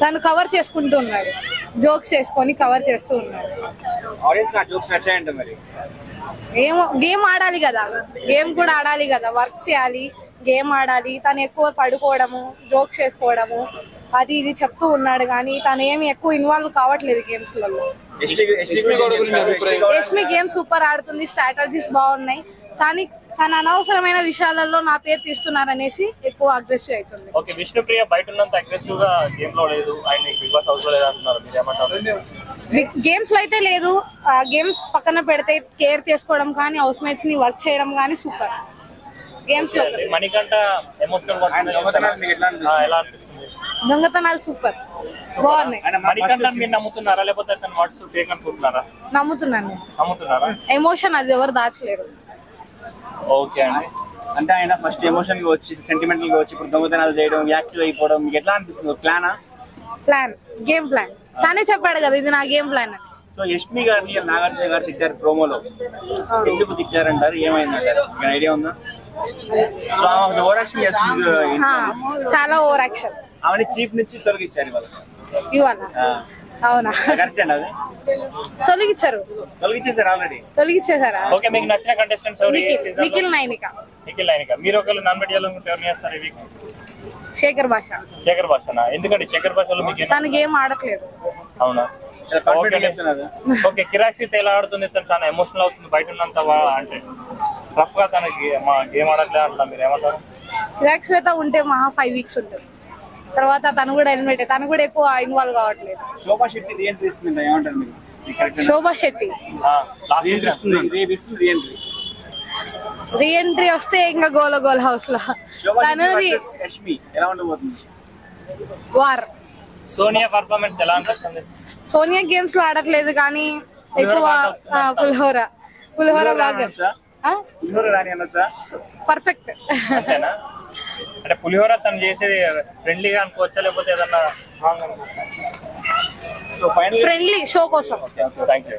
తను కవర్ చేసుకుంటూ ఉన్నాడు, జోక్స్ చేసుకొని కవర్ చేస్తూ ఉన్నాడు. ఆడియన్స్ ఆ జోక్స్ నచ్చాయంట మరి. ఏమో, గేమ్ ఆడాలి కదా, గేమ్ కూడా ఆడాలి కదా, వర్క్ చేయాలి, గేమ్ ఆడాలి. తను ఎక్కువ పడుకోవడము, జోక్స్ చేసుకోవడము, అది ఇది చెప్తూ ఉన్నాడు కానీ తను ఏమి ఎక్కువ ఇన్వాల్వ్ కావట్లేదు గేమ్స్ లలో. యష్మి గేమ్ సూపర్ ఆడుతుంది, స్ట్రాటజీస్ బాగున్నాయి, కానీ తన అనవసరమైన విషయాలలో నా పేరు తీస్తున్నారనేసి ఎక్కువ అగ్రెసివ్ అవుతుంది. ఓకే, విష్ణుప్రియ బయట ఉన్నంత అగ్రెసివ్ గా గేమ్ లో లేదు, ఆయన బిగ్ బాస్ హౌస్ లో లేదు అంటున్నారు, మీరు ఏమంటారు? గేమ్స్ లో అయితే లేదు, గేమ్స్ పక్కన పెడితే కేర్ చేసుకోవడం కానీ, హౌస్ మేట్స్ ని వర్క్ చేయడం కానీ సూపర్. గేమ్స్ లో మణికంఠ ఎమోషనల్ ఎలా అనిపిస్తుంది? దొంగతనాలు సూపర్ బాగున్నాయి. మణికంఠ మీరు నమ్ముతున్నారా లేకపోతే తన వర్డ్స్ ఫేక్ అనుకుంటున్నారా? నమ్ముతున్నాను. నమ్ముతున్నారా? ఎమోషన్ అది ఎవరు దాచలేరు. ఓకే అండి. అంటే ఆయన ఫస్ట్ ఎమోషన్ గా వచ్చి సెంటిమెంటల్ గా వచ్చి ఇప్పుడు దొంగతనాలు చేయడం, యాక్టివ్ అయిపోవడం మీకు ఎట్లా అనిపిస్తుంది? ప్లానా? Plan, game plan. తానే చెప్పాడు కదా ఇది నా గేమ్ ప్లాన్ అని. సో యష్మి గారిని నాగార్జున గారు తిట్టారు ప్రోమోలో, ఎందుకు తిట్టారంటారు, ఏమైందంటారు, ఐడియా ఉందా? సో ఓవర్ యాక్షన్ చేస్తుంది, చాలా ఓవర్ యాక్షన్. ఆమె చీఫ్ నుంచి తొలగించారు ఇవాళ. అవునా? కరెక్ట్ అండి, అది తొలగించేసారు ఆల్రెడీ. తొలగించేసారా? ఓకే, మీకు నచ్చిన కంటెస్టెంట్స్ ఎవరు? నిఖిల్ నైనిక. నిఖిల్ నైనిక. మీరు ఒకళ్ళు నామినేట్ చేయాలనుకుంటే ఎవరు చేస్తారు? ఇవి శేఖర్ భాష. శేఖర్ భాషనా? ఎందుకంటే శేఖర్ భాషలో మీకు తన గేమ్ ఆడట్లేదు. అవునా? ఓకే, కిరాక్సిత్ ఎలా ఆడుతుంది? తను చాలా ఎమోషనల్ అవుతుంది బయట ఉన్నంత అంటే రఫ్ గా తనకి మా గేమ్ ఆడట్లేదు అంటున్నా, మీరు ఏమంటారు? కిరాక్సిత్ ఉంటే మహా 5 వీక్స్ ఉంటుంది, తర్వాత తను కూడా ఎలిమినేట్, తను కూడా ఎక్కువ ఇన్వాల్వ్ కావట్లేదు. శోభా శెట్టి రీఎంట్రీ ఇస్తుంది, ఏమంటారు మీరు? శోభా శెట్టి రీఎంట్రీ వస్తే ఇంకా గోల గోల హౌస్ లో వార్. సోనియా పర్ఫార్మెన్స్ ఎలా అనిపిస్తుంది? సోనియా గేమ్స్ లో ఆడట్లేదు కానీ ఎక్కువ పులిహోర పర్ఫెక్ట్. అంటే పులిహోర తను చేసేది ఫ్రెండ్లీగా అనుకోవచ్చా లేకపోతే ఏదన్నా ఫ్రెండ్లీ షో కోసం? Thank you.